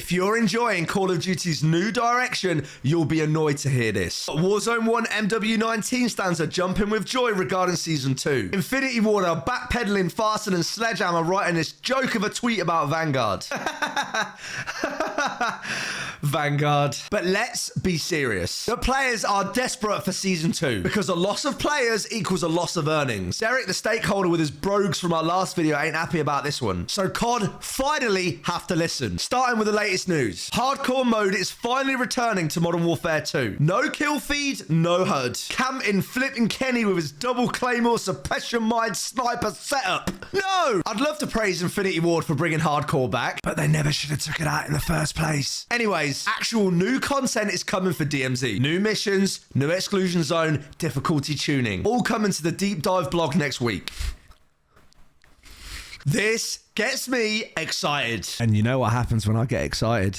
If you're enjoying Call of Duty's new direction, you'll be annoyed to hear this. Warzone 1 MW19 stands are jumping with joy regarding Season 2. Infinity Ward are backpedaling faster than Sledgehammer writing this joke of a tweet about Vanguard. Vanguard. But let's be serious. The players are desperate for Season 2 because a loss of players equals a loss of earnings. Derek, the stakeholder with his brogues from our last video, ain't happy about this one. So COD finally have to listen. Starting with the latest news. Hardcore mode is finally returning to Modern Warfare 2. No kill feed, no HUD. Camping, flipping Kenny with his double claymore suppression mine sniper setup. No! I'd love to praise Infinity Ward for bringing hardcore back, but they never should have took it out in the first place. Anyways, actual new content is coming for DMZ. New missions, new exclusion zone, difficulty tuning. All coming to the deep dive blog next week. This gets me excited. And you know what happens when I get excited?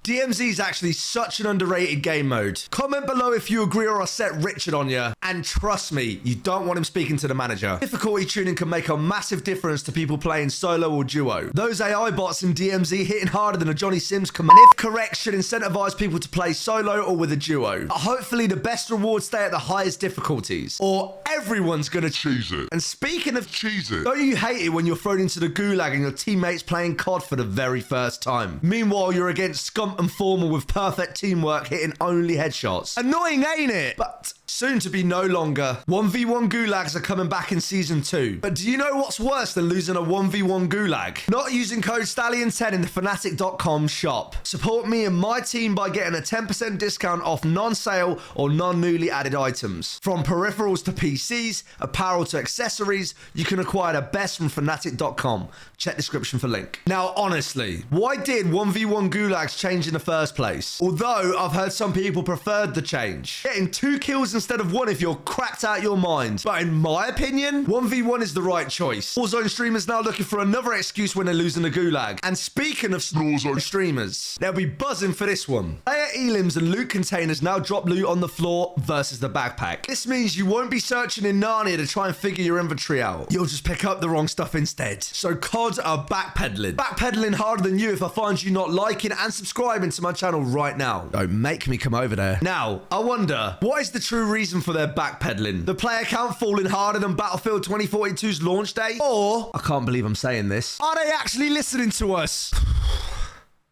DMZ is actually such an underrated game mode. Comment below if you agree or I set Richard on you. And trust me, you don't want him speaking to the manager. Difficulty tuning can make a massive difference to people playing solo or duo. Those AI bots in DMZ hitting harder than a Johnny Sims command, if correct, should incentivize people to play solo or with a duo. Hopefully the best rewards stay at the highest difficulties, or everyone's gonna cheese it. And speaking of cheese it, don't you hate it when you're thrown into the gulag and your teammates playing COD for the very first time? Meanwhile, you're against scum and formal with perfect teamwork hitting only headshots. Annoying, ain't it? But soon to be no longer. 1v1 gulags are coming back in Season 2. But do you know what's worse than losing a 1v1 gulag? Not using code Stallion10 in the Fnatic.com shop. Support me and my team by getting a 10% discount off non-sale or non-newly added items. From peripherals to PCs, apparel to accessories, you can acquire the best from Fnatic.com. Check description for link. Now, honestly, why did 1v1 gulags change in the first place? Although I've heard some people preferred the change. Getting 2 kills instead of 1 if you're cracked out your mind. But in my opinion, 1v1 is the right choice. Warzone streamers now looking for another excuse when they're losing a gulag. And speaking of Warzone streamers, they'll be buzzing for this one. Player elims and loot containers now drop loot on the floor versus the backpack. This means you won't be searching in Narnia to try and figure your inventory out. You'll just pick up the wrong stuff instead. So COD are backpedaling. Backpedaling harder than you if I find you not liking and subscribing to my channel right now. Don't make me come over there. Now, I wonder, what is the true reason for their backpedaling? The player count falling harder than Battlefield 2042's launch day? Or, I can't believe I'm saying this, are they actually listening to us?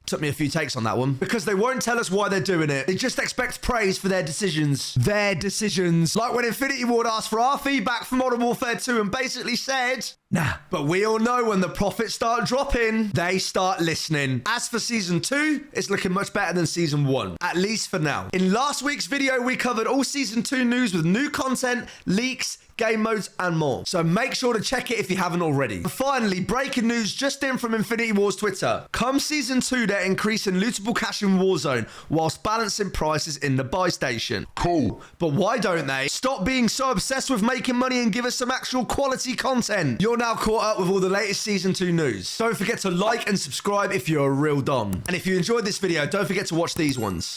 Took me a few takes on that one. Because they won't tell us why they're doing it. They just expect praise for their decisions. Their decisions. Like when Infinity Ward asked for our feedback for Modern Warfare 2 and basically said, nah. But we all know when the profits start dropping, they start listening. As for Season 2, it's looking much better than Season 1. At least for now. In last week's video, we covered all Season 2 news with new content, leaks, game modes, and more. So make sure to check it if you haven't already. And finally, breaking news just in from Infinity Ward's Twitter. Come Season 2, they're increasing lootable cash in Warzone whilst balancing prices in the buy station. Cool. But why don't they stop being so obsessed with making money and give us some actual quality content? You're now caught up with all the latest Season 2 news. Don't forget to like and subscribe if you're a real Don. And if you enjoyed this video, don't forget to watch these ones.